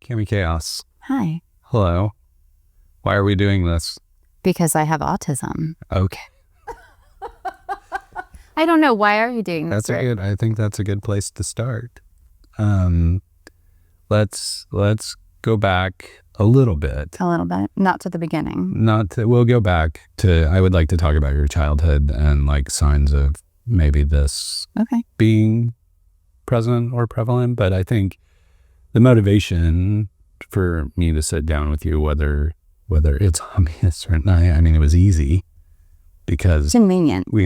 Cami Kaos. Hi. Hello. Why are we doing this? Because I have autism. Okay. I don't know. Why are you doing this? I think that's a good place to start. Let's go back a little bit. A little bit. Not to the beginning. We'll go back to, I would like to talk about your childhood and like signs of maybe this being present or prevalent. But I think the motivation for me to sit down with you, whether it's obvious or not, I mean, it was easy because convenient. We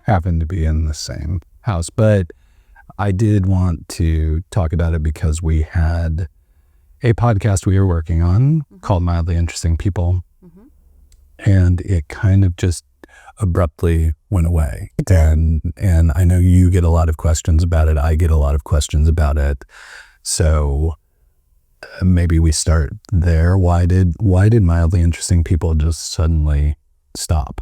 happened to be in the same house. But I did want to talk about it because we had a podcast we were working on called Mildly Interesting People. And it kind of just abruptly went away. And I know you get a lot of questions about it. I get a lot of questions about it. So maybe we start there. Why did Mildly Interesting People just suddenly stop?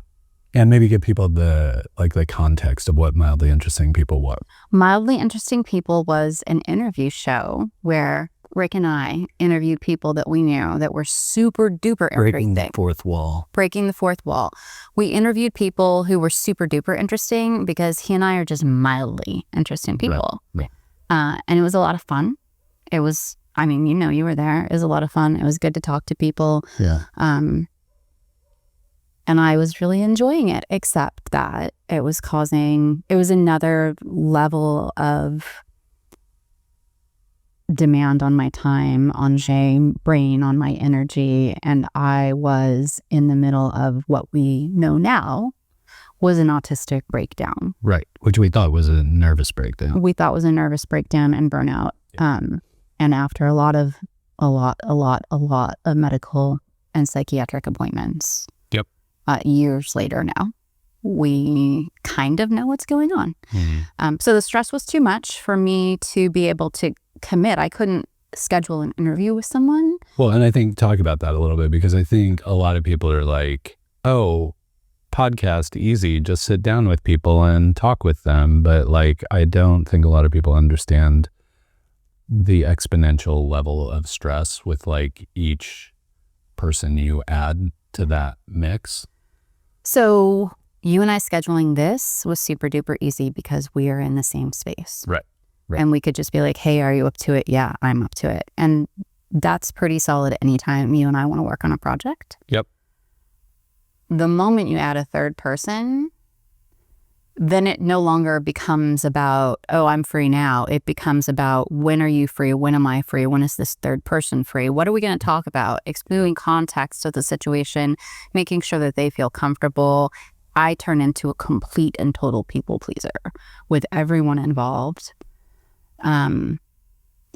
And maybe give people the context of what Mildly Interesting People was. Mildly Interesting People was an interview show where Rick and I interviewed people that we knew that were super duper interesting. Breaking the fourth wall. Breaking the fourth wall. We interviewed people who were super duper interesting because he and I are just mildly interesting people. Right. And it was a lot of fun. It was, I mean, you were there. It was a lot of fun. It was good to talk to people. Yeah. And I was really enjoying it, except that it was another level of demand on my time, on my brain, on my energy. And I was in the middle of what we know now was an autistic breakdown. Right. Which we thought was a nervous breakdown. We thought was a nervous breakdown and burnout. Yeah. And after a lot of medical and psychiatric appointments. Yep. Years later now, we kind of know what's going on. So the stress was too much for me to be able to commit. I couldn't schedule an interview with someone. Well, and I think talk about that a little bit, because I think a lot of people are like, oh, podcast, easy, just sit down with people and talk with them. But like, I don't think a lot of people understand the exponential level of stress with like each person you add to that mix. So you and I scheduling this was super duper easy because we are in the same space. Right. And we could just be like, hey, are you up to it? Yeah, I'm up to it. And that's pretty solid anytime you and I want to work on a project. Yep. The moment you add a third person, then it no longer becomes about, oh, I'm free now. It becomes about, when are you free? When am I free? When is this third person free? What are we going to talk about? Explaining context of the situation, making sure that they feel comfortable. I turn into a complete and total people pleaser with everyone involved. And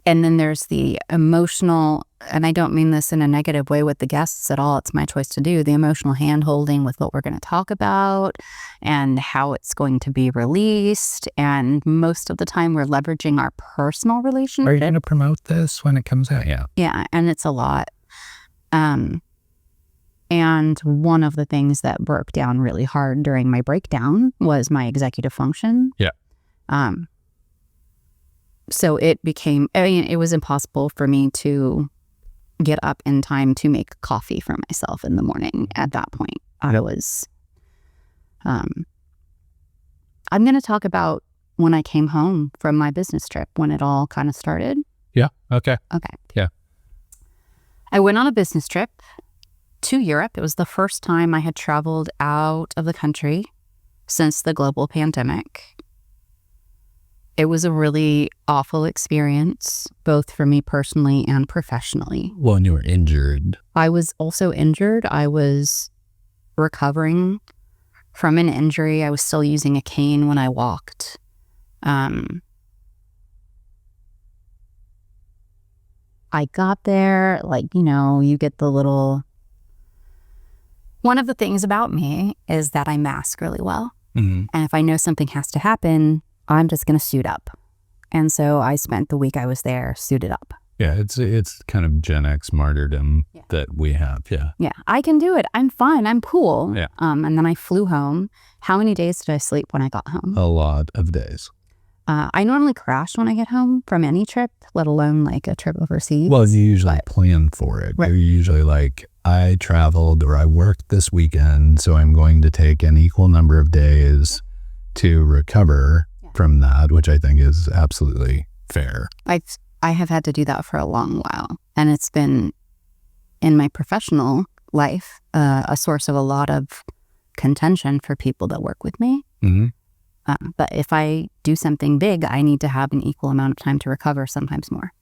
then there's the emotional, and I don't mean this in a negative way with the guests at all, it's my choice to do, the emotional hand-holding with what we're going to talk about and how it's going to be released. And most of the time we're leveraging our personal relationship. Are you going to promote this when it comes out? Yeah. Yeah, and it's a lot. And one of the things that broke down really hard during my breakdown was my executive function. Yeah. So it was impossible for me to get up in time to make coffee for myself in the morning at that point. I was, I'm going to talk about when I came home from my business trip, when it all kind of started. Yeah. Okay. Yeah. I went on a business trip to Europe. It was the first time I had traveled out of the country since the global pandemic. It was a really awful experience, both for me personally and professionally. Well, and you were injured. I was also injured. I was recovering from an injury. I was still using a cane when I walked. I got there, you get the little... One of the things about me is that I mask really well. Mm-hmm. And if I know something has to happen, I'm just going to suit up. And so I spent the week I was there suited up. Yeah, it's kind of Gen X martyrdom that we have. Yeah. Yeah, I can do it. I'm fine. I'm cool. Yeah. And then I flew home. How many days did I sleep when I got home? A lot of days. I normally crash when I get home from any trip, let alone like a trip overseas. Well, you usually plan for it. Right. You're usually like, I traveled or I worked this weekend, so I'm going to take an equal number of days to recover from that, which I think is absolutely fair. I have had to do that for a long while, and it's been in my professional life a source of a lot of contention for people that work with me. Mm-hmm. But if I do something big, I need to have an equal amount of time to recover, sometimes more.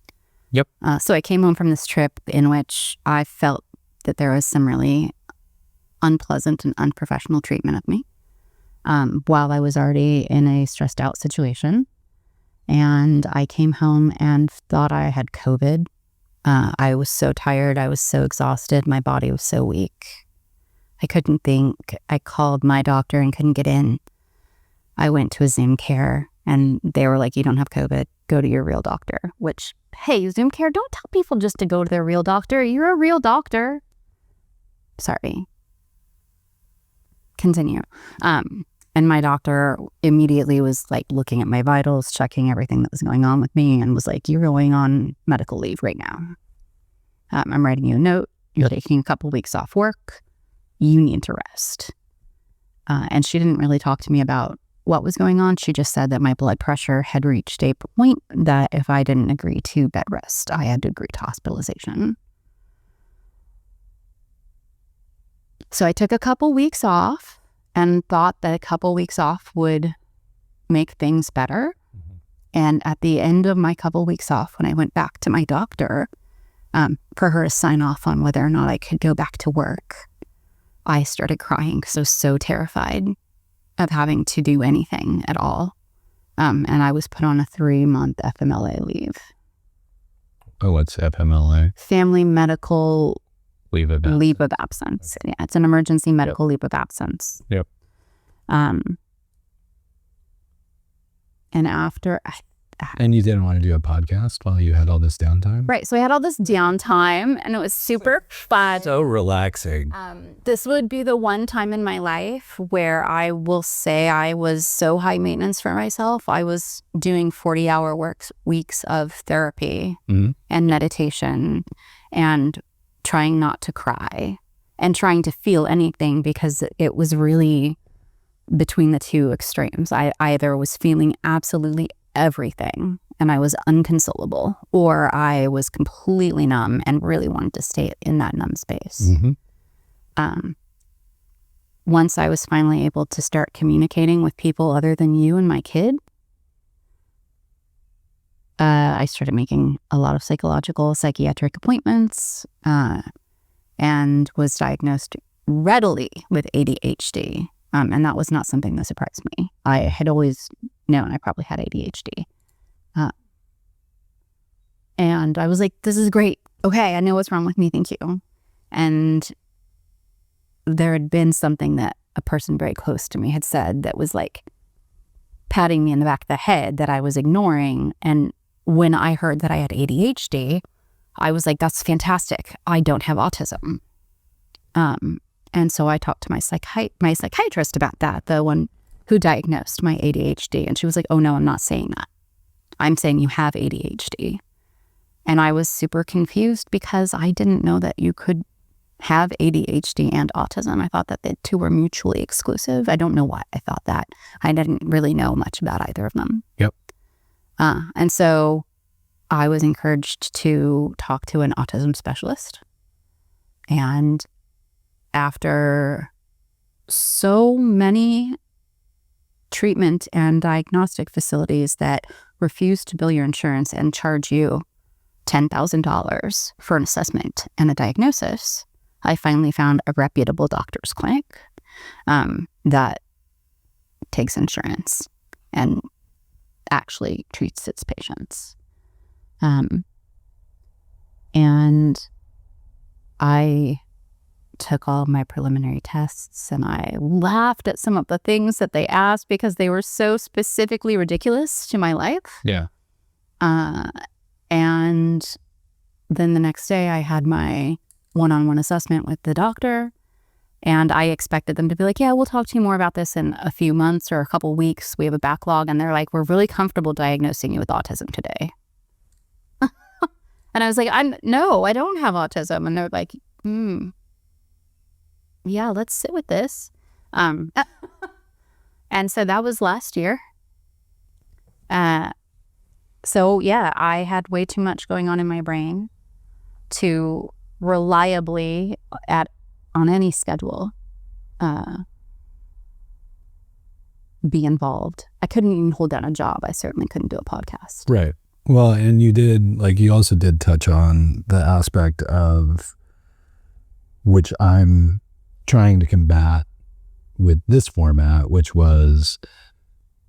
Yep. So I came home from this trip in which I felt that there was some really unpleasant and unprofessional treatment of me while I was already in a stressed out situation. And I came home and thought I had COVID. I was so tired. I was so exhausted. My body was so weak. I couldn't think. I called my doctor and couldn't get in. I went to a Zoom care and they were like, you don't have COVID. Go to your real doctor. Which, hey, Zoom care, don't tell people just to go to their real doctor. You're a real doctor. Sorry. Continue. And my doctor immediately was like looking at my vitals, checking everything that was going on with me, and was like, you're going on medical leave right now. I'm writing you a note. You're taking a couple weeks off work. You need to rest. And she didn't really talk to me about what was going on. She just said that my blood pressure had reached a point that if I didn't agree to bed rest, I had to agree to hospitalization. So I took a couple weeks off and thought that a couple weeks off would make things better. Mm-hmm. And at the end of my couple weeks off, when I went back to my doctor for her to sign off on whether or not I could go back to work, I started crying because I was so terrified of having to do anything at all. And I was put on a 3-month FMLA leave. Oh, what's FMLA? Family Medical Leave of absence. Yeah, it's an emergency medical leave of absence. Yep. And after... And you didn't want to do a podcast while you had all this downtime? Right. So I had all this downtime and it was super fun. So relaxing. This would be the one time in my life where I will say I was so high maintenance for myself. I was doing 40-hour weeks of therapy and meditation and trying not to cry and trying to feel anything, because it was really between the two extremes. I either was feeling absolutely everything and I was unconsolable, or I was completely numb and really wanted to stay in that numb space. Mm-hmm. Once I was finally able to start communicating with people other than you and my kid, I started making a lot of psychiatric appointments and was diagnosed readily with ADHD. And that was not something that surprised me. I had always known I probably had ADHD. And I was like, this is great. Okay, I know what's wrong with me. Thank you. And there had been something that a person very close to me had said that was like patting me in the back of the head that I was ignoring. And when I heard that I had ADHD, I was like, that's fantastic. I don't have autism. And so I talked to my psychiatrist about that, the one who diagnosed my ADHD. And she was like, oh, no, I'm not saying that. I'm saying you have ADHD. And I was super confused because I didn't know that you could have ADHD and autism. I thought that the two were mutually exclusive. I don't know why I thought that. I didn't really know much about either of them. Yep. And so I was encouraged to talk to an autism specialist. And after so many treatment and diagnostic facilities that refuse to bill your insurance and charge you $10,000 for an assessment and a diagnosis, I finally found a reputable doctor's clinic that takes insurance and actually treats its patients. And I took all of my preliminary tests and I laughed at some of the things that they asked because they were so specifically ridiculous to my life. Yeah. And then the next day I had my one-on-one assessment with the doctor. And I expected them to be like, yeah, we'll talk to you more about this in a few months or a couple weeks. We have a backlog. And they're like, we're really comfortable diagnosing you with autism today. And I was like, no, I don't have autism. And they're like, yeah, let's sit with this. And so that was last year. So yeah, I had way too much going on in my brain to reliably on any schedule be involved. I couldn't even hold down a job. I certainly couldn't do a podcast. Right. Well, and you also did touch on the aspect of which I'm trying to combat with this format, which was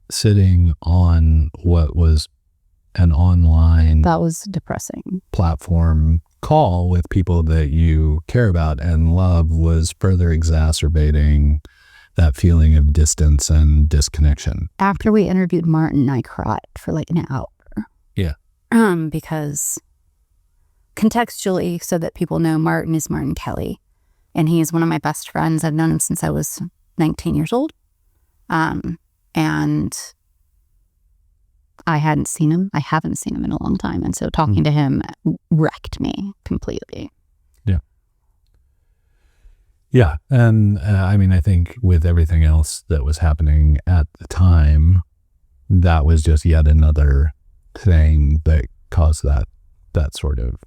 sitting on what was an online That was depressing platform call with people that you care about and love was further exacerbating that feeling of distance and disconnection. After we interviewed Martin, I cried for like an hour. Yeah. Because contextually, so that people know, Martin is Martin Kelly. And he is one of my best friends. I've known him since I was 19 years old. And I haven't seen him in a long time. And so talking to him wrecked me completely. Yeah. Yeah. And I think with everything else that was happening at the time, that was just yet another thing that caused that sort of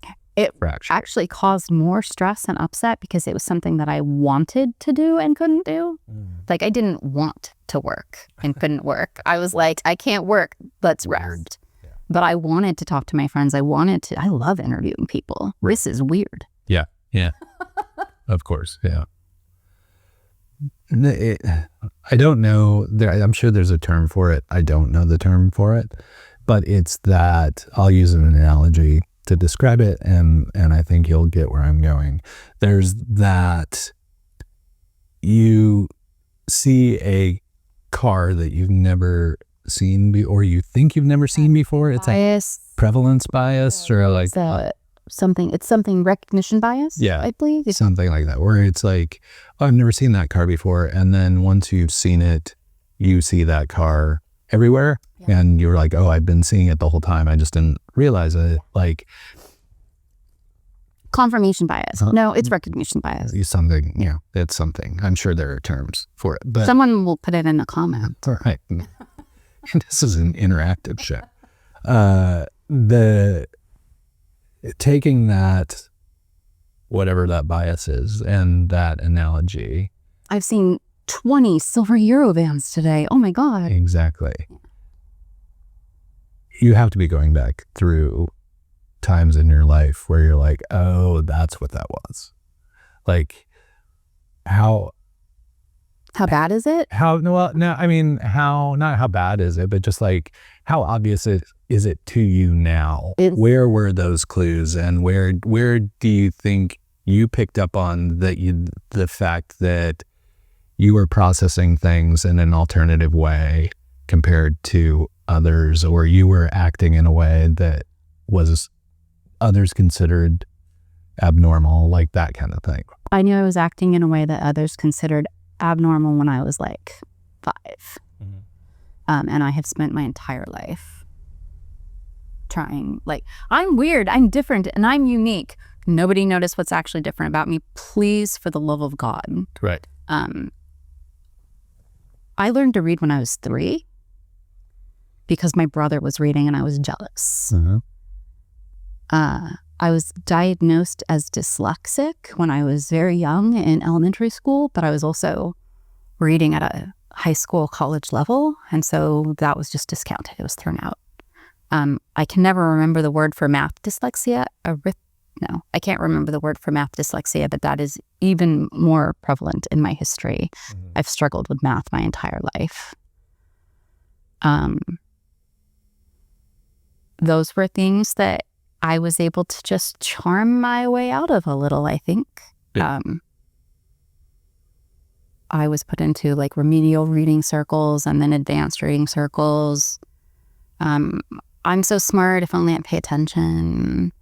fracture. Actually caused more stress and upset because it was something that I wanted to do and couldn't do. Like I didn't want to work and couldn't work. I was like, I can't work. Let's rest. Yeah. But I wanted to talk to my friends. I love interviewing people. Right. This is weird. Yeah. Yeah. Of course. Yeah. I don't know. I'm sure there's a term for it. I don't know the term for it, but it's that I'll use an analogy to describe it, and I think you'll get where I'm going. There's that you see a car that you've never seen or you think you've never seen before. It's bias. A prevalence bias or like something recognition bias. Yeah, I believe something like that, where it's like, oh, I've never seen that car before, and then once you've seen it, you see that car everywhere. Yeah. And you're like, oh, I've been seeing it the whole time. I just didn't realize it. Like confirmation bias. No, it's recognition bias. Something, yeah, it's something. I'm sure there are terms for it. But someone will put it in the comment. All right. This is an interactive show. Taking that, whatever that bias is, and that analogy. I've seen 20 silver Eurovans today. Oh my God. Exactly. You have to be going back through times in your life where you're like, oh, that's what that was. Like, how bad is it? Not how bad is it, but just like, how obvious is it to you now? Where were those clues, and where do you think you picked up on the fact that you were processing things in an alternative way compared to others, or you were acting in a way that was others considered abnormal, like that kind of thing? I knew I was acting in a way that others considered abnormal when I was like 5. Mm-hmm. And I have spent my entire life trying, like, I'm weird, I'm different, and I'm unique. Nobody noticed what's actually different about me. Please, for the love of God. Right. I learned to read when I was 3 because my brother was reading and I was jealous. Mm-hmm. I was diagnosed as dyslexic when I was very young in elementary school, but I was also reading at a high school, college level. And so that was just discounted. It was thrown out. I can never remember the word for math dyslexia. I can't remember the word for math dyslexia, but that is even more prevalent in my history. Mm-hmm. I've struggled with math my entire life. Those were things that I was able to just charm my way out of a little, I think. Yeah. I was put into like remedial reading circles and then advanced reading circles. I'm so smart, if only I pay attention.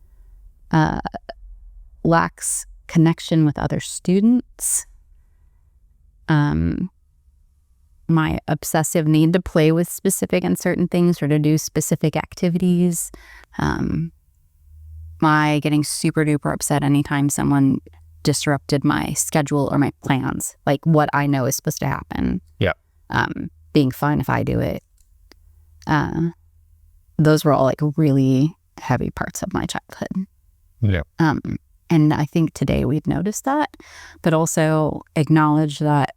Lacks connection with other students. my obsessive need to play with specific and certain things or to do specific activities, my getting super duper upset anytime someone disrupted my schedule or my plans, like what I know is supposed to happen. Yeah. Being fine if I do it. Those were all like really heavy parts of my childhood. Yeah. And I think today we've noticed that, but also acknowledge that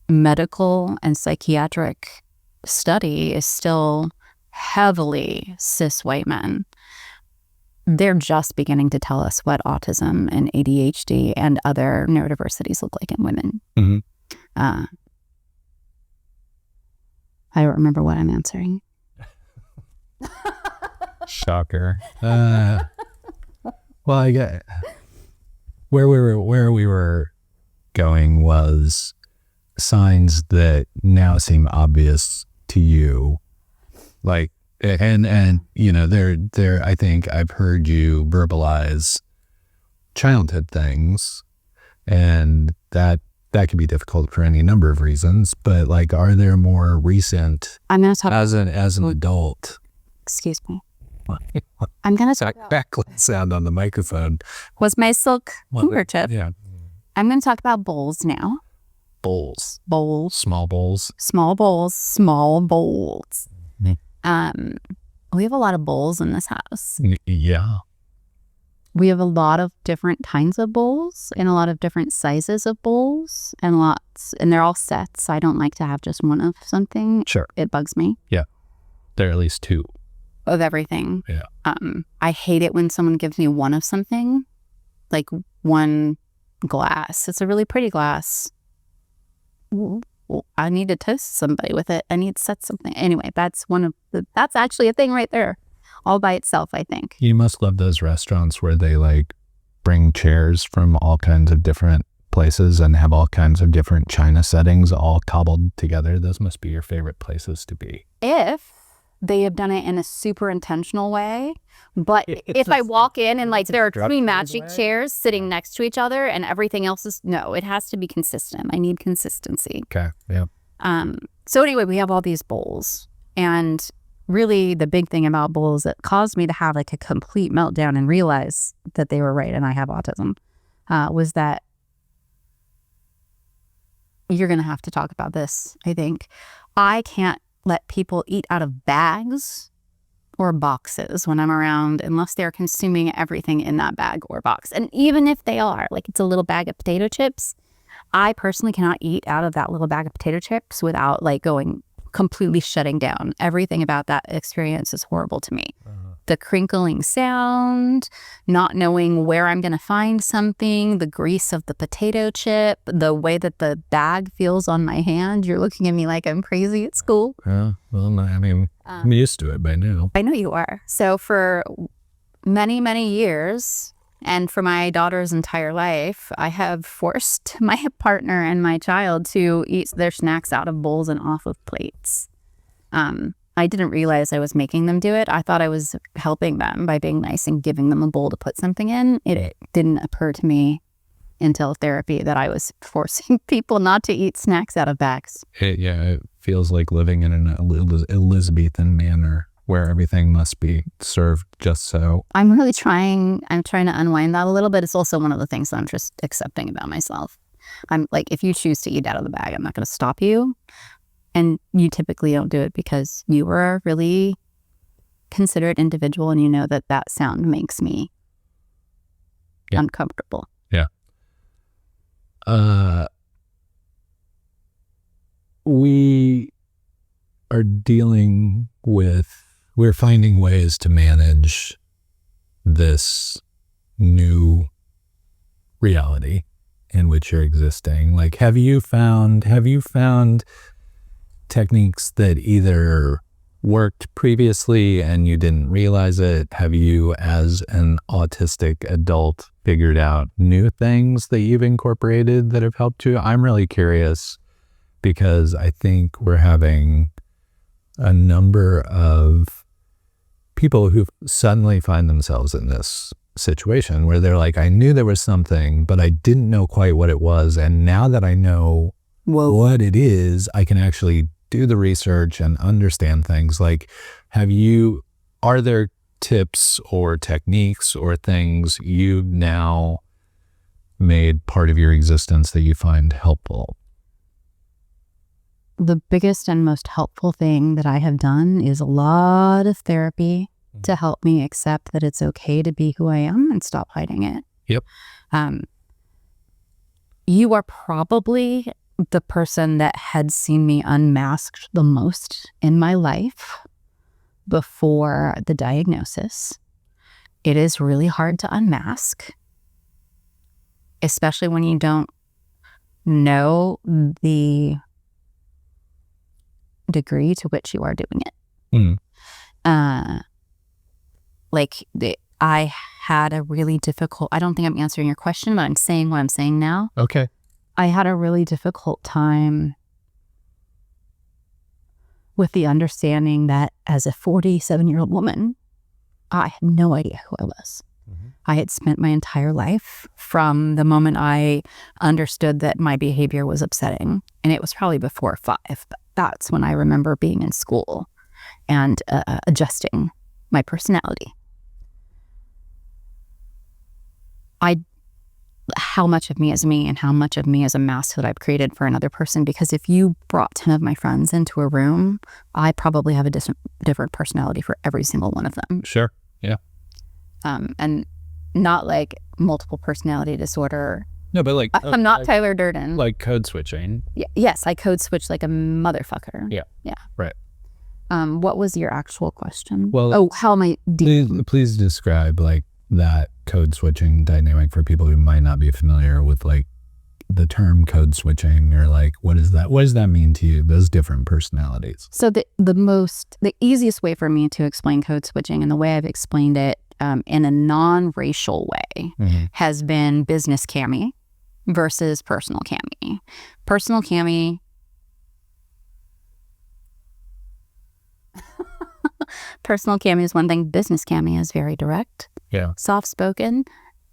medical and psychiatric study is still heavily cis white men. They're just beginning to tell us what autism and ADHD and other neurodiversities look like in women. Mm-hmm. I don't remember what I'm answering. Shocker. Well, I get where we were going was signs that now seem obvious to you, like, and you know, there. I think I've heard you verbalize childhood things, and that can be difficult for any number of reasons. But like, are there more recent? I'm going to talk as an adult. Excuse me. I'm going to talk about backlit sound on the microphone. Was my silk handkerchief. Yeah. I'm going to talk about bowls now. Bowls. Small bowls. Mm-hmm. We have a lot of bowls in this house. Yeah. We have a lot of different kinds of bowls and a lot of different sizes of bowls and they're all sets. I don't like to have just one of something. Sure. It bugs me. Yeah. There are at least two. Of everything. Yeah. I hate it when someone gives me one of something, like one glass. It's a really pretty glass. I need to toast somebody with it. I need to set something. Anyway, that's actually a thing right there, all by itself, I think. You must love those restaurants where they like bring chairs from all kinds of different places and have all kinds of different china settings all cobbled together. Those must be your favorite places to be. If they have done it in a super intentional way. But if I walk in and like there are three matching chairs sitting next to each other and everything else is, no, it has to be consistent. I need consistency. Okay. Yeah. So anyway, we have all these bowls. And really the big thing about bowls that caused me to have like a complete meltdown and realize that they were right and I have autism was that you're going to have to talk about this, I think. I can't let people eat out of bags or boxes when I'm around unless they're consuming everything in that bag or box. And even if they are, like it's a little bag of potato chips, I personally cannot eat out of that little bag of potato chips without like going completely shutting down. Everything about that experience is horrible to me. The crinkling sound, not knowing where I'm going to find something, the grease of the potato chip, the way that the bag feels on my hand. You're looking at me like I'm crazy at school. Yeah, well, I mean, I'm used to it by now. I know you are. So for many, many years, and for my daughter's entire life, I have forced my partner and my child to eat their snacks out of bowls and off of plates. I didn't realize I was making them do it. I thought I was helping them by being nice and giving them a bowl to put something in. It didn't occur to me until therapy that I was forcing people not to eat snacks out of bags. It feels like living in an Elizabethan manner where everything must be served just so. I'm trying to unwind that a little bit. It's also one of the things that I'm just accepting about myself. I'm like, if you choose to eat out of the bag, I'm not going to stop you. And you typically don't do it because you are a really considerate individual and you know that sound makes me uncomfortable. Yeah. We are we're finding ways to manage this new reality in which you're existing. Like, have you found techniques that either worked previously and you didn't realize it? Have you, as an autistic adult, figured out new things that you've incorporated that have helped you? I'm really curious because I think we're having a number of people who suddenly find themselves in this situation where they're like, I knew there was something, but I didn't know quite what it was. And now that I know what it is, I can actually do the research and understand things. Like, are there tips or techniques or things you've now made part of your existence that you find helpful? The biggest and most helpful thing that I have done is a lot of therapy to help me accept that it's okay to be who I am and stop hiding it. Yep. You are probably the person that had seen me unmasked the most in my life before the diagnosis. It is really hard to unmask, especially when you don't know the degree to which you are doing it. I had a really difficult, I don't think I'm answering your question, but I'm saying what I'm saying now. Okay. I had a really difficult time with the understanding that as a 47-year-old woman, I had no idea who I was. I had spent my entire life from the moment I understood that my behavior was upsetting, and it was probably before 5, but that's when I remember being in school and adjusting my personality. How much of me is me and how much of me is a mask that I've created for another person, because if you brought 10 of my friends into a room, I probably have a different personality for every single one of them. Sure. Yeah. And not like multiple personality disorder. No, but like I'm not Tyler Durden. Like code switching. Yes, I code switch like a motherfucker. Yeah. Right. What was your actual question? Well, how am I? Please describe like that code switching dynamic for people who might not be familiar with like the term code switching, or like what is that? What does that mean to you? Those different personalities. So the easiest way for me to explain code switching, and the way I've explained it in a non-racial way, has been business Cami versus personal Cami. Personal Cami. Personal Cami is one thing. Business Cami is very direct, soft-spoken,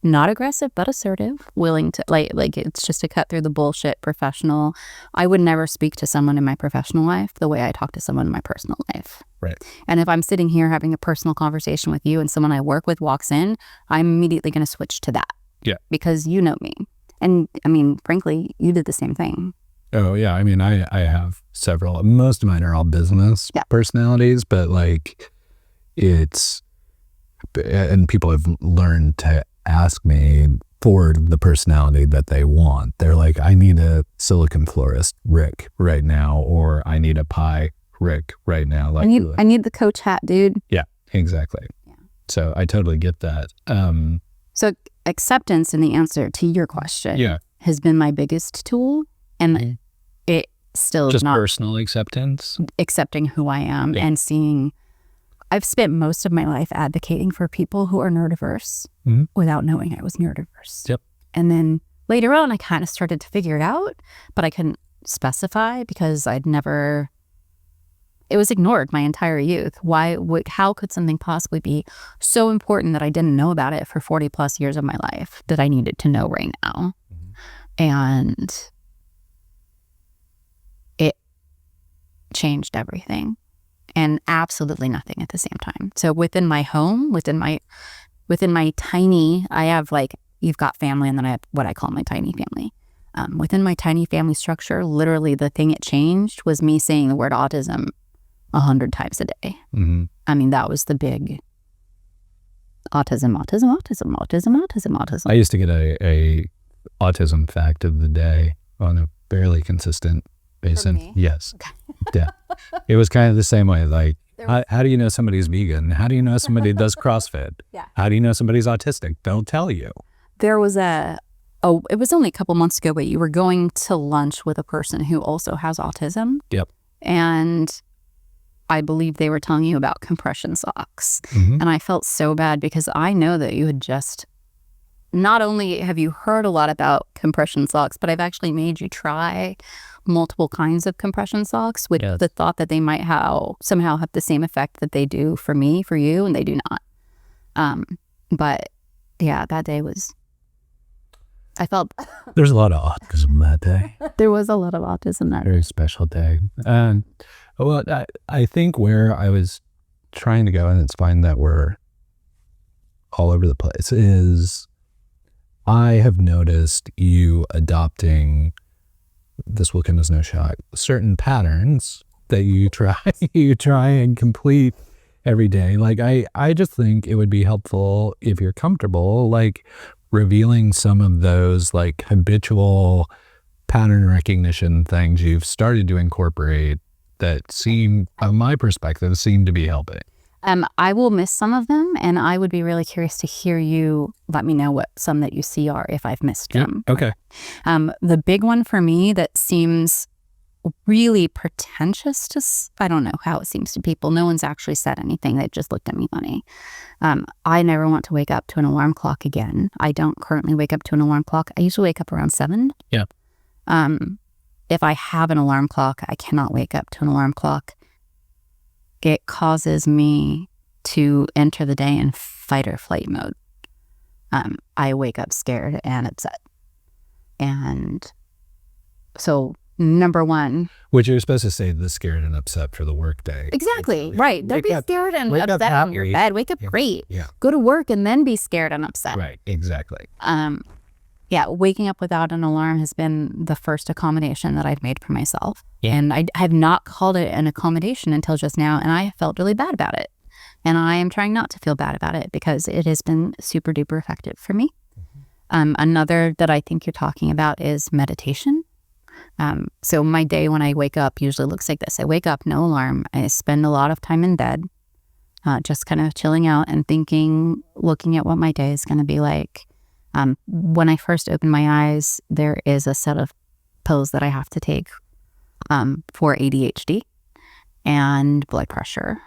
not aggressive but assertive, willing to like it's just to cut through the bullshit. Professional. I would never speak to someone in my professional life the way I talk to someone in my personal life. Right. And if I'm sitting here having a personal conversation with you and someone I work with walks in, I'm immediately going to switch to that. Yeah. Because you know me, and I mean, frankly, you did the same thing. Oh yeah, I mean, I have several. Most of mine are all business personalities, but like and people have learned to ask me for the personality that they want. They're like, I need a silicon florist Rick right now, or I need a pie Rick right now. Like I need the coach hat, dude. Yeah, exactly. Yeah. So I totally get that. So acceptance in the answer to your question has been my biggest tool. And it still just not personal acceptance, accepting who I am and seeing. I've spent most of my life advocating for people who are neurodiverse without knowing I was neurodiverse. Yep. And then later on, I kind of started to figure it out, but I couldn't specify because it was ignored my entire youth. How could something possibly be so important that I didn't know about it for 40 plus years of my life that I needed to know right now? And it changed everything and absolutely nothing at the same time. So within my home, within my tiny, I have like, you've got family, and then I have what I call my tiny family. Within my tiny family structure, literally the thing it changed was me saying the word autism 100 times a day. I mean, that was the big autism. I used to get a autism fact of the day on a fairly consistent basis. Yes. Okay. Yeah. It was kind of the same way. Like, how do you know somebody's vegan? How do you know somebody does CrossFit? How do you know somebody's autistic? They'll tell you. There was it was only a couple months ago, but you were going to lunch with a person who also has autism. Yep. And I believe they were telling you about compression socks. And I felt so bad because I know that you had just, not only have you heard a lot about compression socks, but I've actually made you try multiple kinds of compression socks with the thought that they might somehow have the same effect that they do for me, for you, and they do not. But yeah, that day was, I felt There's a lot of autism that day. there was a lot of autism that day. Very special day. And well, I think where I was trying to go, and it's fine that we're all over the place, is I have noticed you adopting, this will come as no shock, certain patterns that you try and complete every day. Like I just think it would be helpful if you're comfortable, like revealing some of those like habitual pattern recognition things you've started to incorporate that seem, from my perspective, seem to be helping. I will miss some of them, and I would be really curious to hear you let me know what some that you see are if I've missed them. Okay. The big one for me that seems really pretentious to, I don't know how it seems to people. No one's actually said anything. They've just looked at me funny. I never want to wake up to an alarm clock again. I don't currently wake up to an alarm clock. I usually wake up around 7. Yeah. If I have an alarm clock, I cannot wake up to an alarm clock. It causes me to enter the day in fight or flight mode. I wake up scared and upset. And so, number one. Which you're supposed to say the scared and upset for the work day. Exactly. Right. Don't be scared and upset in your bed. Wake up great. Yeah. Go to work and then be scared and upset. Right. Exactly. Yeah, waking up without an alarm has been the first accommodation that I've made for myself. Yeah. And I have not called it an accommodation until just now, and I felt really bad about it. And I am trying not to feel bad about it because it has been super duper effective for me. Another that I think you're talking about is meditation. So my day when I wake up usually looks like this. I wake up, no alarm. I spend a lot of time in bed, just kind of chilling out and thinking, looking at what my day is going to be like. When I first open my eyes, there is a set of pills that I have to take for ADHD and blood pressure.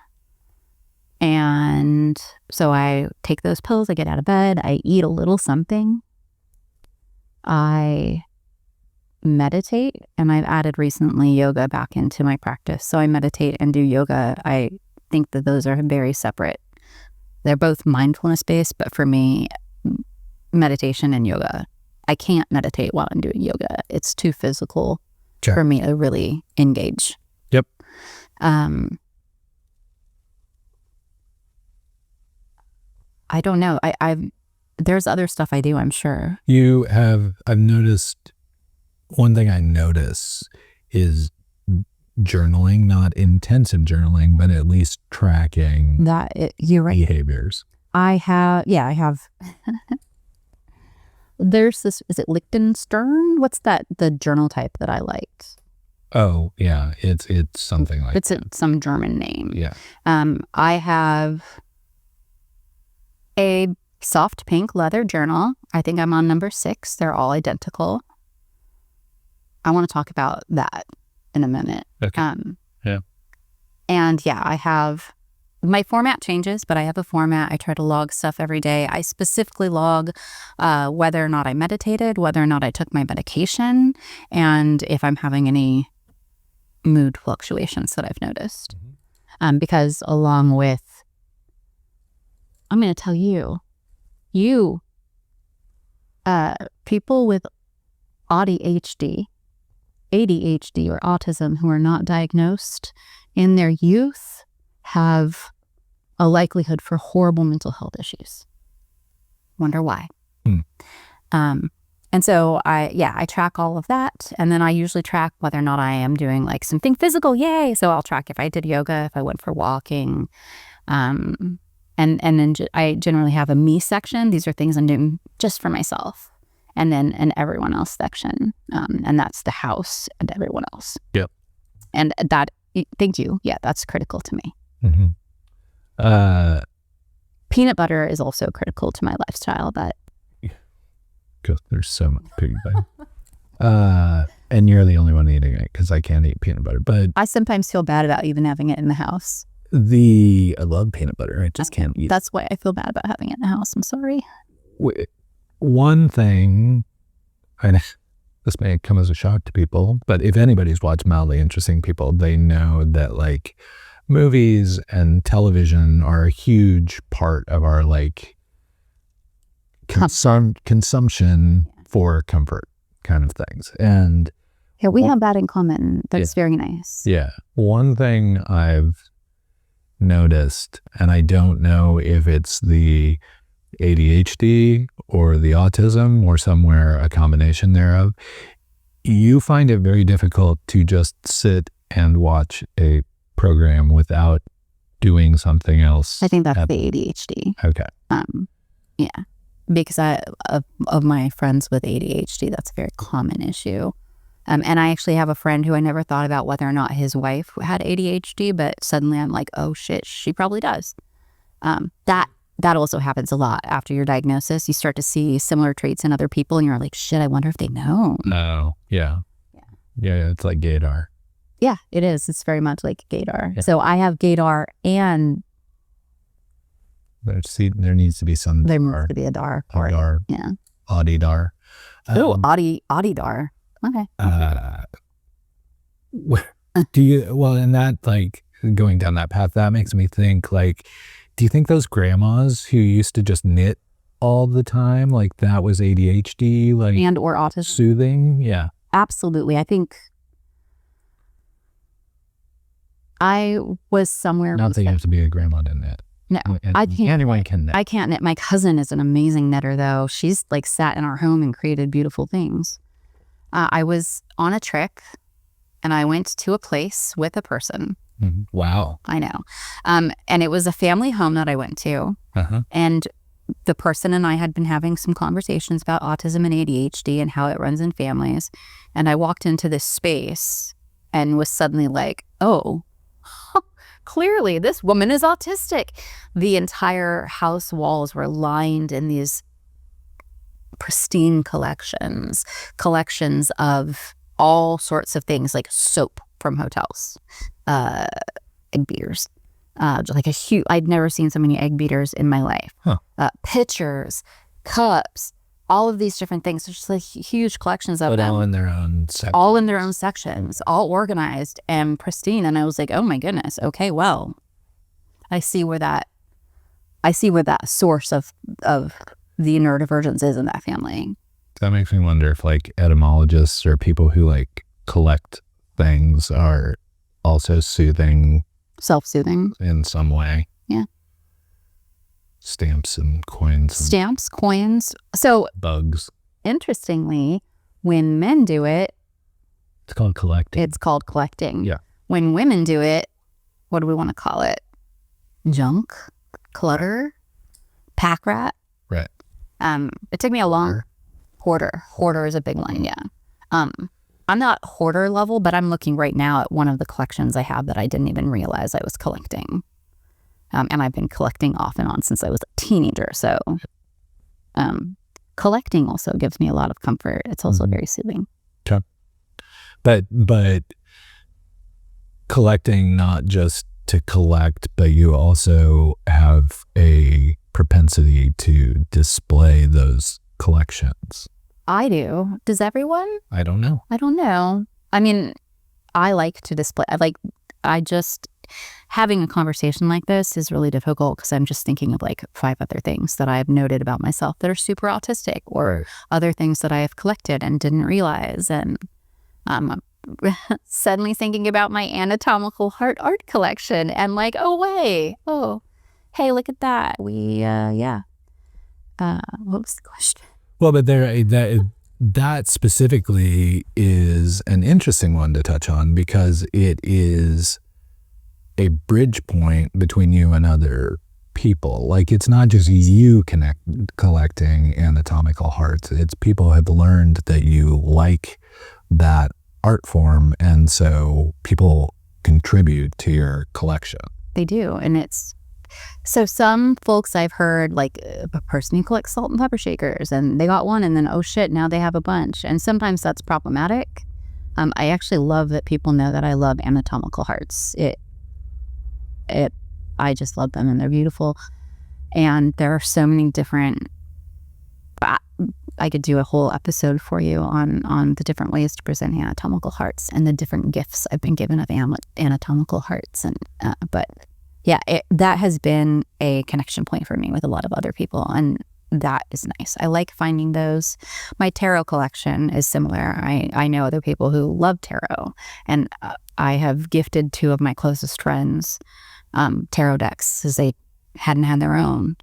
And so I take those pills, I get out of bed, I eat a little something, I meditate, and I've added recently yoga back into my practice. So I meditate and do yoga. I think that those are very separate. They're both mindfulness based, but for me, meditation and yoga, I can't meditate while I'm doing yoga. It's too physical for me to really engage. Yep. I don't know. There's other stuff I do, I'm sure. I've noticed, one thing I notice is journaling, not intensive journaling, but at least tracking you're right. behaviors. I have. There's this, is it Liechtenstein? What's that, the journal type that I liked? Oh, yeah. It's something like that. It's some German name. Yeah. I have a soft pink leather journal. I think I'm on number 6. They're all identical. I want to talk about that in a minute. Okay. Yeah. And yeah, I have, my format changes, but I have a format. I try to log stuff every day. I specifically log whether or not I meditated, whether or not I took my medication, and if I'm having any mood fluctuations that I've noticed. Because along with, I'm going to tell you, people with ADHD or autism who are not diagnosed in their youth have a likelihood for horrible mental health issues. Wonder why. And so I track all of that. And then I usually track whether or not I am doing like something physical. Yay. So I'll track if I did yoga, if I went for walking. And then I generally have a me section. These are things I'm doing just for myself. And then an everyone else section. And that's the house and everyone else. Yep. And that, thank you. Yeah, that's critical to me. Peanut butter is also critical to my lifestyle, but because there's so much peanut butter. And you're the only one eating it because I can't eat peanut butter. But I sometimes feel bad about even having it in the house. I love peanut butter. I just can't eat it. That's why I feel bad about having it in the house. I'm sorry. One thing, and this may come as a shock to people, but if anybody's watched Mildly Interesting People, they know that like movies and television are a huge part of our like consumption for comfort kind of things. And yeah, we have that in common. That's very nice. Yeah. One thing I've noticed, and I don't know if it's the ADHD or the autism or somewhere a combination thereof, you find it very difficult to just sit and watch a program without doing something else. I think that's the ADHD. Okay. Yeah, because of my friends with ADHD, that's a very common issue. And I actually have a friend who I never thought about whether or not his wife had ADHD, but suddenly I'm like, oh shit, she probably does. That also happens a lot after your diagnosis. You start to see similar traits in other people, and you're like, shit, I wonder if they know. Oh, yeah. Yeah, it's like gaydar. Yeah, it is. It's very much like gaydar. Yeah. So I have gaydar and... There needs to be some... There needs to be a dar. Dar. Yeah. Audidar. Audidar. Okay. And that, like, going down that path, that makes me think, like, do you think those grandmas who used to just knit all the time, like that was ADHD, like, and or autism? Soothing? Yeah. Absolutely. I think I was somewhere. Not that you have to be a grandma to knit. No, I can't. Anyone can knit. I can't knit. My cousin is an amazing knitter, though. She's like sat in our home and created beautiful things. I was on a trip and I went to a place with a person. Mm-hmm. Wow. I know. And it was a family home that I went to. Uh-huh. And the person and I had been having some conversations about autism and ADHD and how it runs in families. And I walked into this space and was suddenly like, oh, clearly this woman is autistic. The entire house walls were lined in these pristine collections of all sorts of things, like soap from hotels, egg beaters, like a huge, I'd never seen so many egg beaters in my life. Huh. Pitchers, cups, all of these different things. There's just like huge collections of but them. All in their own sections. All in their own sections, all organized and pristine. And I was like, oh my goodness, okay, well, I see where that source of the neurodivergence is in that family. That makes me wonder if, like, etymologists or people who, like, collect things are also soothing. Self-soothing. In some way. Yeah. Stamps and coins. Stamps, coins. So. Bugs. Interestingly, when men do it. It's called collecting. It's called collecting. Yeah. When women do it, what do we want to call it? Junk? Clutter? Pack rat? Right. It took me a long... Hoarder. Hoarder is a big one, yeah. I'm not hoarder level, but I'm looking right now at one of the collections I have that I didn't even realize I was collecting. And I've been collecting off and on since I was a teenager. So collecting also gives me a lot of comfort. It's also very soothing. Okay. But collecting, not just to collect, but you also have a propensity to display those collections. I do. Does everyone? I don't know. I mean, I like to display. Having a conversation like this is really difficult because I'm just thinking of like 5 other things that I've noted about myself that are super autistic, or other things that I have collected and didn't realize. And I'm suddenly thinking about my anatomical heart art collection and like, hey, look at that. What was the question? Well, but that specifically is an interesting one to touch on because it is a bridge point between you and other people. Like, it's not just you collecting anatomical hearts. It's people have learned that you like that art form, and so people contribute to your collection. They do, and it's... So some folks I've heard, like a person who collects salt and pepper shakers, and they got one and then, oh shit, now they have a bunch. And sometimes that's problematic. I actually love that people know that I love anatomical hearts. I just love them, and they're beautiful. And there are so many different, I could do a whole episode for you on the different ways to present anatomical hearts and the different gifts I've been given of anatomical hearts. And, but yeah, that has been a connection point for me with a lot of other people. And that is nice. I like finding those. My tarot collection is similar. I know other people who love tarot, and I have gifted 2 of my closest friends tarot decks because they hadn't had their own.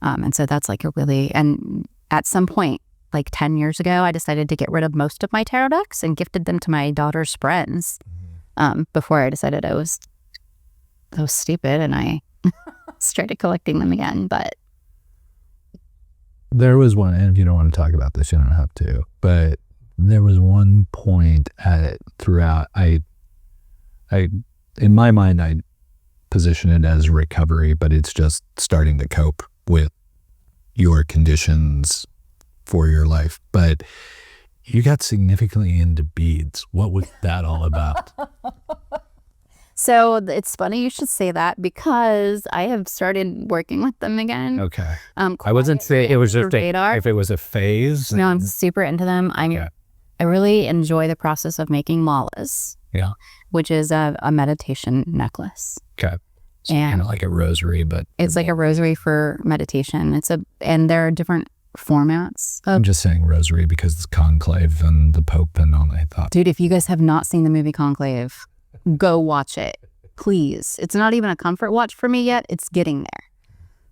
And so that's like and at some point, like 10 years ago, I decided to get rid of most of my tarot decks and gifted them to my daughter's friends before I decided I was stupid and I started collecting them again. But there was one, and if you don't want to talk about this, you don't have to, but there was one point throughout, I in my mind, I position it as recovery, but it's just starting to cope with your conditions for your life. But you got significantly into beads. What was that all about? so it's funny you should say that because I have started working with them again. Okay. I wasn't saying it was just if it was a phase. No, I'm super into them. I really enjoy the process of making malas. Yeah. Which is a meditation necklace. Okay. It's kind of like a rosary, but it's like a rosary for meditation. And there are different formats. I'm just saying rosary because it's conclave and the Pope and all that thought. Dude, if you guys have not seen the movie Conclave, go watch it, please. It's not even a comfort watch for me yet. It's getting there.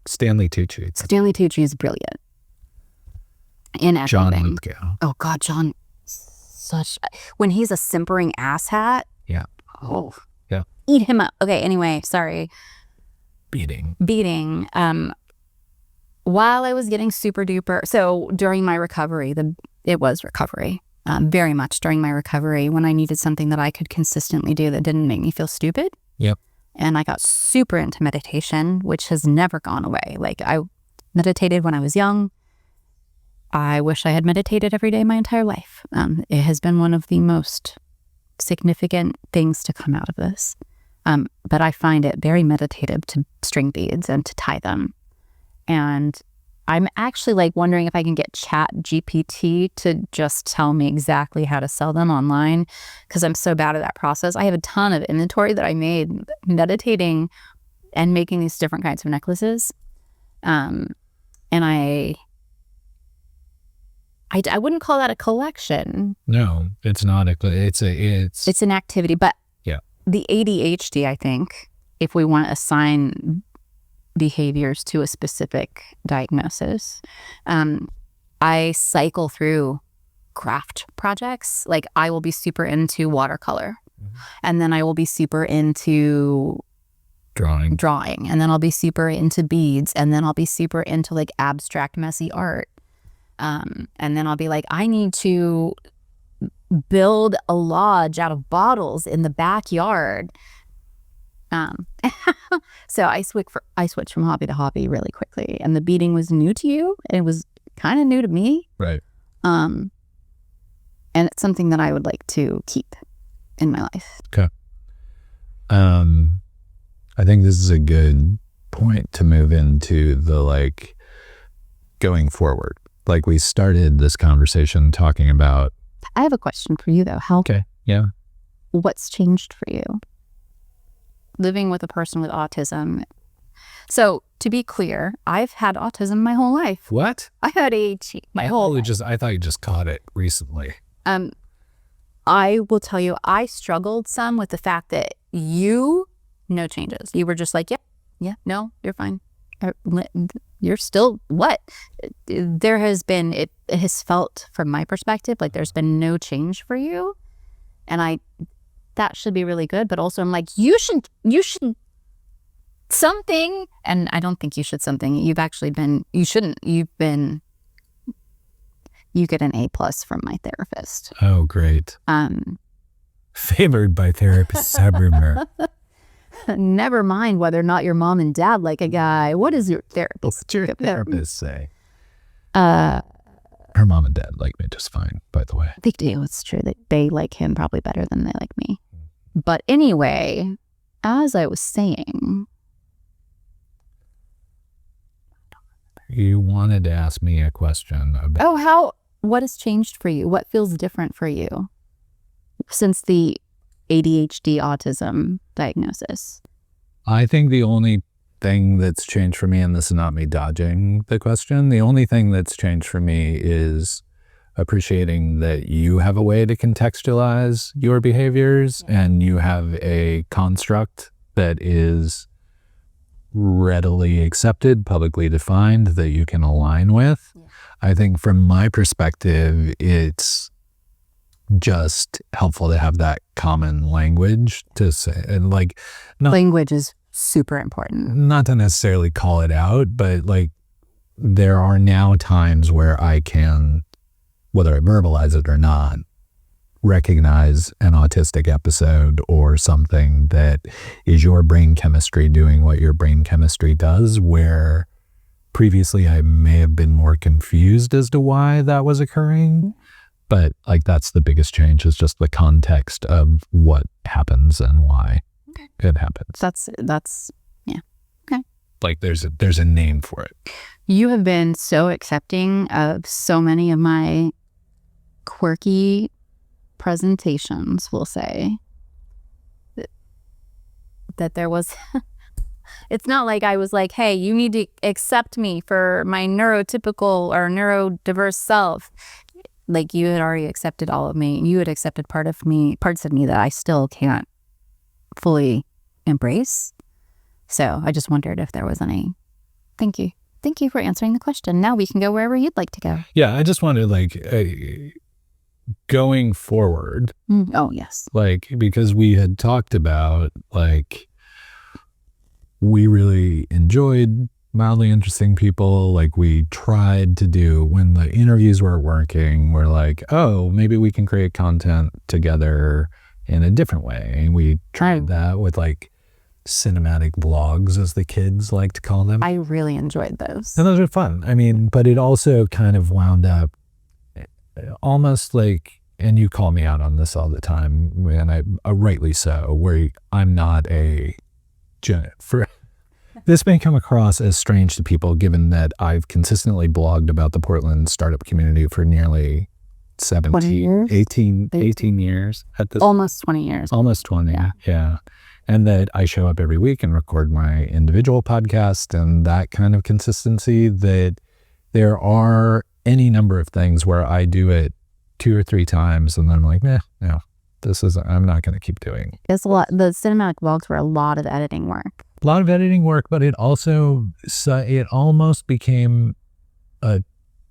Stanley Tucci. Stanley Tucci is brilliant in everything. John Lithgow. Oh God, John, when he's a simpering asshat. Yeah. Oh. Yeah. Eat him up. Okay. Anyway, sorry. Beating. While I was getting super duper, so during my recovery, it was recovery. Very much during my recovery when I needed something that I could consistently do that didn't make me feel stupid. Yep. And I got super into meditation, which has never gone away. Like I meditated when I was young. I wish I had meditated every day my entire life. It has been one of the most significant things to come out of this. But I find it very meditative to string beads and to tie them. And I'm actually like wondering if I can get Chat GPT to just tell me exactly how to sell them online because I'm so bad at that process. I have a ton of inventory that I made meditating and making these different kinds of necklaces. And I wouldn't call that a collection. No, it's not it's an activity, but yeah. The ADHD, I think, if we want to assign behaviors to a specific diagnosis, I cycle through craft projects. Like I will be super into watercolor, and then I will be super into drawing, and then I'll be super into beads, and then I'll be super into like abstract messy art. And then I'll be like, I need to build a lodge out of bottles in the backyard. So I switched from hobby to hobby really quickly, and the beading was new to you, and it was kind of new to me. Right. And it's something that I would like to keep in my life. Okay. I think this is a good point to move into the like going forward. Like we started this conversation talking about. I have a question for you though. Okay. Yeah. What's changed for you? Living with a person with autism. So to be clear, I've had autism my whole life. What? I had ADHD my whole life. I thought you just caught it recently. I will tell you, I struggled some with the fact that no changes. You were just like, yeah, no, you're fine. You're still what? There has been, it has felt from my perspective, like there's been no change for you. And that should be really good. But also I'm like, you should something. And I don't think you should something. You shouldn't. You get an A+ from my therapist. Oh, great. Favored by therapists everywhere. Never mind whether or not your mom and dad like a guy. What does your therapist? What's your therapist say? Her mom and dad like me just fine, by the way. Big deal. It's true that they like him probably better than they like me. But anyway, as I was saying, you wanted to ask me a question about. What has changed for you? What feels different for you since the ADHD autism diagnosis? I think the only thing that's changed for me, and this is not me dodging the question, the only thing that's changed for me is appreciating that you have a way to contextualize your behaviors and you have a construct that is readily accepted, publicly defined, that you can align with. I think from my perspective, it's just helpful to have that common language to say, and like, language is super important. Not to necessarily call it out, but like there are now times where I can, whether I verbalize it or not, recognize an autistic episode or something that is your brain chemistry doing what your brain chemistry does, where previously I may have been more confused as to why that was occurring. But like that's the biggest change, is just the context of what happens and why it happens. That's yeah. Okay. Like there's a name for it. You have been so accepting of so many of my quirky presentations, we'll say, that there was it's not like I was like, hey, you need to accept me for my neurotypical or neurodiverse self. Like you had already accepted all of me. You had accepted parts of me that I still can't fully embrace. So I just wondered if there was any. Thank you. Thank you for answering the question. Now we can go wherever you'd like to go. Yeah, I just wanted like going forward. Oh, yes. Like, because we had talked about like, we really enjoyed Mildly Interesting People. Like we tried to do, when the interviews weren't working, we're like, oh, maybe we can create content together in a different way. And we tried that with like cinematic vlogs, as the kids like to call them. I really enjoyed those. And those were fun. I mean, but it also kind of wound up almost like, and you call me out on this all the time, and I rightly so, where I'm not this may come across as strange to people, given that I've consistently blogged about the Portland startup community for nearly 18 years at this. Almost 20 years. Almost 20, yeah. And that I show up every week and record my individual podcast and that kind of consistency, that there are any number of things where I do it 2 or 3 times and then I'm like, no, I'm not going to keep doing. It's a lot. The cinematic vlogs were a lot of editing work. A lot of editing work, but it almost became a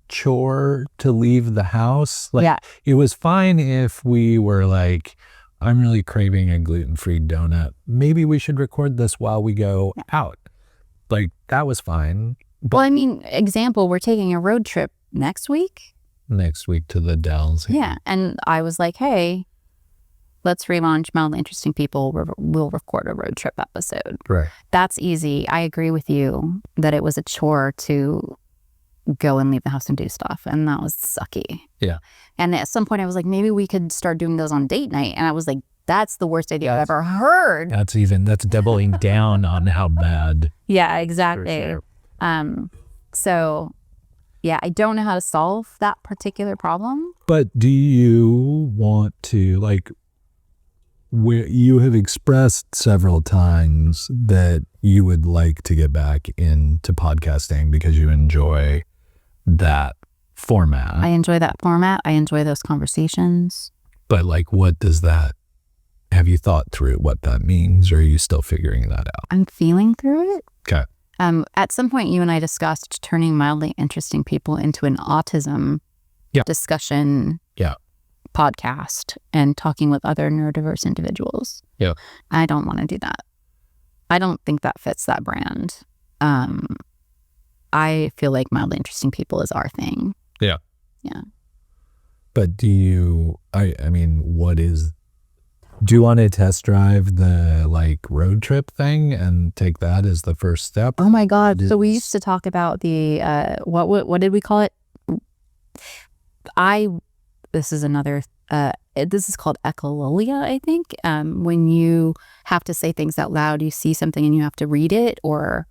chore to leave the house. Like it was fine if we were like, I'm really craving a gluten-free donut. Maybe we should record this while we go out. Like that was fine. But, well, I mean, example, we're taking a road trip next week to the Dells. Yeah. And I was like, hey, let's relaunch Mildly Interesting People. We'll record a road trip episode. Right. That's easy. I agree with you that it was a chore to go and leave the house and do stuff. And that was sucky. Yeah. And at some point I was like, maybe we could start doing those on date night. And I was like, that's the worst idea I've ever heard. That's doubling down on how bad. Yeah, exactly. Sure. So yeah, I don't know how to solve that particular problem. But do you want to, like, where you have expressed several times that you would like to get back into podcasting because you enjoy that format. I enjoy that format. I enjoy those conversations. But like, what does that, have you thought through what that means, or are you still figuring that out? I'm feeling through it. Okay. At some point you and I discussed turning Mildly Interesting People into an autism discussion podcast and talking with other neurodiverse individuals. Yeah. I don't want to do that. I don't think that fits that brand. I feel like Mildly Interesting People is our thing. Yeah. Yeah. But do you, do you want to test drive the like road trip thing and take that as the first step? Oh my God. So we used to talk about the, what did we call it? This is another, this is called echolalia, I think. When you have to say things out loud, you see something and you have to read it, or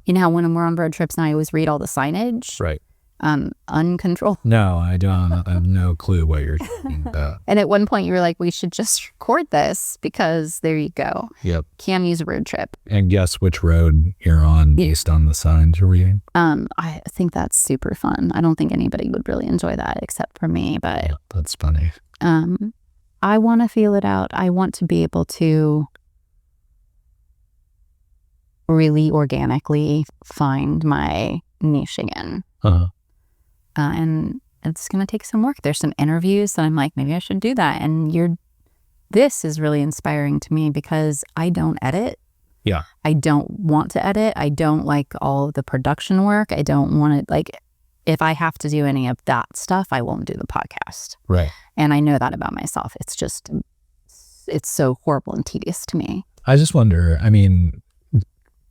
you know how when we're on road trips now, I always read all the signage. Right. uncontrolled. No, I don't. I have no clue what you're talking about. And at one point you were like, we should just record this because there you go. Yep. Cami's road trip. And guess which road you're on based on the signs you're reading? I think that's super fun. I don't think anybody would really enjoy that except for me, but Yeah, that's funny. I want to feel it out. I want to be able to really organically find my niche again. Uh-huh. And it's going to take some work. There's some interviews that I'm like, maybe I should do that. And this is really inspiring to me because I don't edit. Yeah. I don't want to edit. I don't like all of the production work. I don't want to, like, if I have to do any of that stuff, I won't do the podcast. Right. And I know that about myself. It's just, it's so horrible and tedious to me. I just wonder, I mean,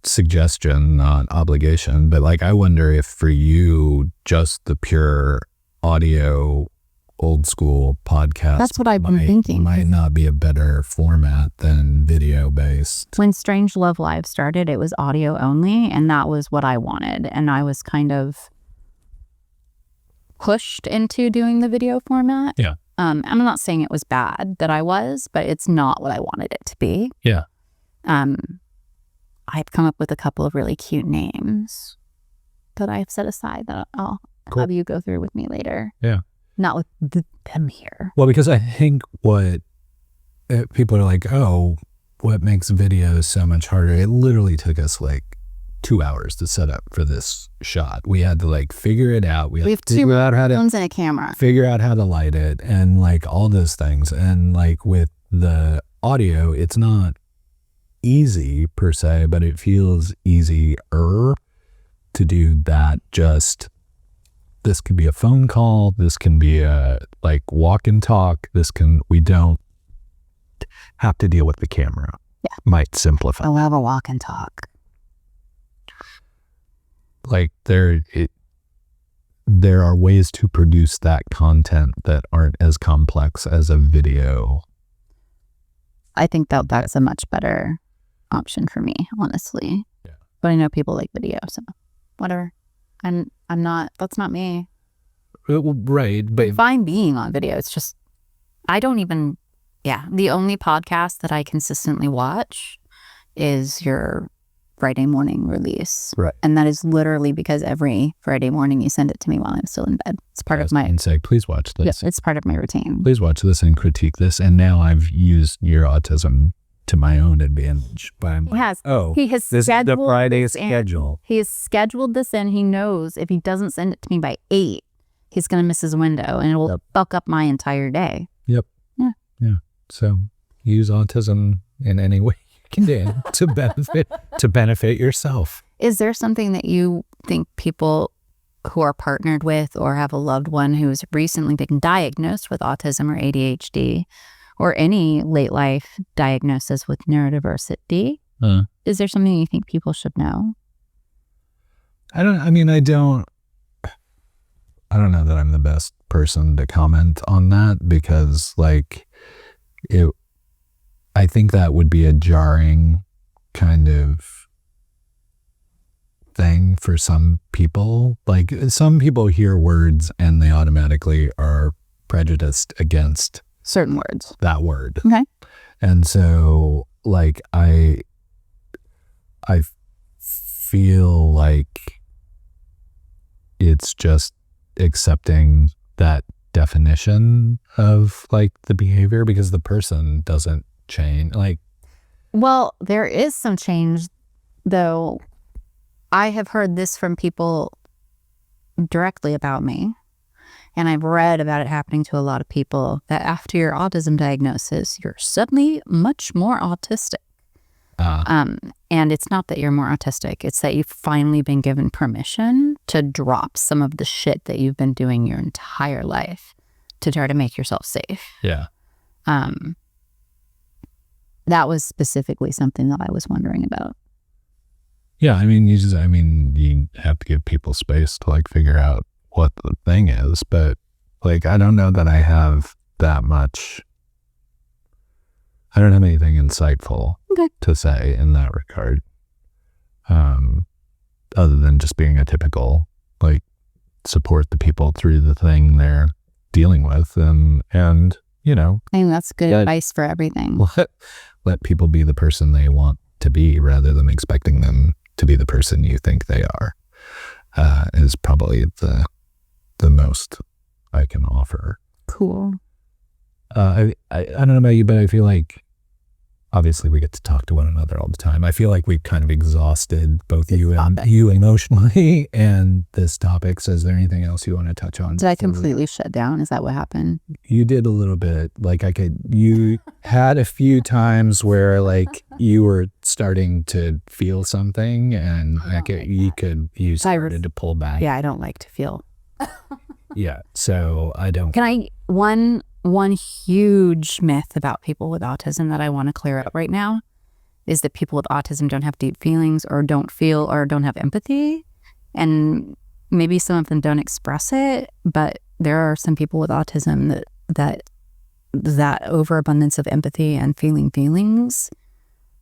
suggestion, not obligation, but like, I wonder if for you, just the pure audio, old school podcast. That's what I've been thinking. Might not be a better format than video based. When Strange Love Live started, it was audio only, and that was what I wanted. And I was kind of pushed into doing the video format. Yeah. I'm not saying it was bad that I was, but it's not what I wanted it to be. Yeah. I've come up with a couple of really cute names that I've set aside that I'll have you go through with me later. Yeah. Not with them here. Well, because I think what people are like, oh, what makes videos so much harder? It literally took us like 2 hours to set up for this shot. We had to like figure it out. We have to figure out how to phones and a camera. Figure out how to light it and like all those things. And like with the audio, it's not easy per se, but it feels easier to do that. Just this could be a phone call, this can be a like walk and talk, we don't have to deal with the camera. Yeah. Might simplify. I'll have a walk and talk. Like there are ways to produce that content that aren't as complex as a video. I think that's a much better option for me, honestly. Yeah. But I know people like video, so whatever. And that's not me. Right. But fine being on video. It's just, the only podcast that I consistently watch is your Friday morning release. Right. And that is literally because every Friday morning you send it to me while I'm still in bed. It's part of my... And say, please watch this. Yeah, it's part of my routine. Please watch this and critique this. And now I've used your autism to my own advantage. But I'm he has this is the Friday schedule. schedule. He has scheduled this in. He knows if he doesn't send it to me by 8, he's going to miss his window and it will fuck up my entire day. Yep. Yeah. Yeah. So use autism in any way you can to benefit yourself. Is there something that you think people who are partnered with or have a loved one who has recently been diagnosed with autism or ADHD or any late life diagnosis with neurodiversity, is there something you think people should know? I don't know that I'm the best person to comment on that because like I think that would be a jarring kind of thing for some people. Like some people hear words and they automatically are prejudiced against certain words. That word. Okay. And so like I feel like it's just accepting that definition of like the behavior because the person doesn't change. Like, well, there is some change though. I have heard this from people directly about me, and I've read about it happening to a lot of people, that after your autism diagnosis, you're suddenly much more autistic. And it's not that you're more autistic, it's that you've finally been given permission to drop some of the shit that you've been doing your entire life to try to make yourself safe. Yeah. That was specifically something that I was wondering about. Yeah, you have to give people space to like figure out what the thing is, but like I don't know that I have that much. I don't have anything insightful to say in that regard, other than just being a typical like support the people through the thing they're dealing with, and you know, I think that's good advice for everything. Let people be the person they want to be rather than expecting them to be the person you think they are, is probably the most I can offer. Cool. I don't know about you, but I feel like obviously we get to talk to one another all the time. I feel like we've kind of exhausted both you emotionally and this topic. So is there anything else you want to touch on? Did I completely shut down? Is that what happened? You did a little bit. Like you had a few times where like you were starting to feel something, and you started to pull back. Yeah, I don't like to feel. Yeah. So I don't. One huge myth about people with autism that I want to clear up right now is that people with autism don't have deep feelings or don't feel or don't have empathy. And maybe some of them don't express it, but there are some people with autism that overabundance of empathy and feeling feelings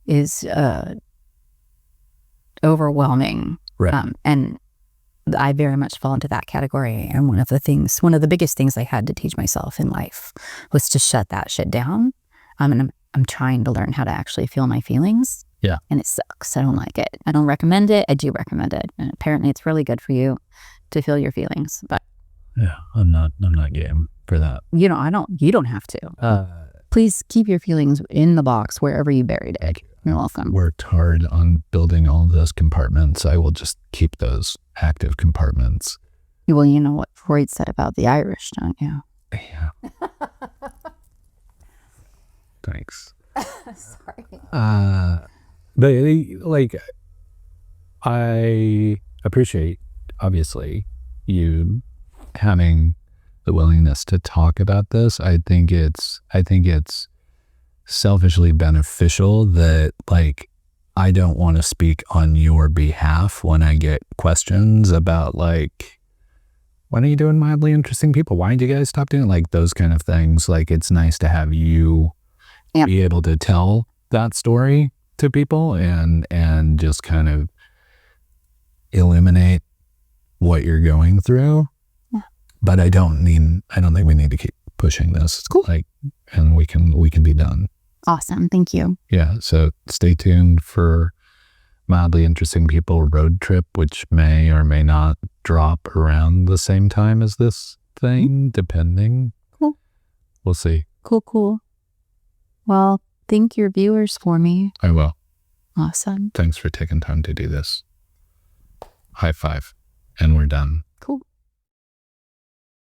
is overwhelming. Right. And I very much fall into that category. And one of the biggest things I had to teach myself in life was to shut that shit down. And I'm trying to learn how to actually feel my feelings. Yeah. And it sucks. I don't like it. I don't recommend it. I do recommend it. And apparently it's really good for you to feel your feelings. But yeah, I'm not game for that. you don't have to. Please keep your feelings in the box wherever you buried it. You're welcome. Worked hard on building all those compartments. I will just keep those active compartments. Well, you know what Freud said about the Irish, don't you? Yeah. Thanks. Sorry. But like, I appreciate obviously you having the willingness to talk about this. I think it's selfishly beneficial that like I don't want to speak on your behalf when I get questions about like, when are you doing mildly interesting people? Why did you guys stop doing like those kind of things? Like it's nice to have you be able to tell that story to people and just kind of illuminate what you're going through. Yeah. But I don't think we need to keep pushing this. Cool. Like, and we can be done. Awesome. Thank you. Yeah. So stay tuned for Mildly Interesting People road trip, which may or may not drop around the same time as this thing, depending. Cool. We'll see. Cool. Well, thank your viewers for me. I will. Awesome. Thanks for taking time to do this. High five. And we're done. Cool.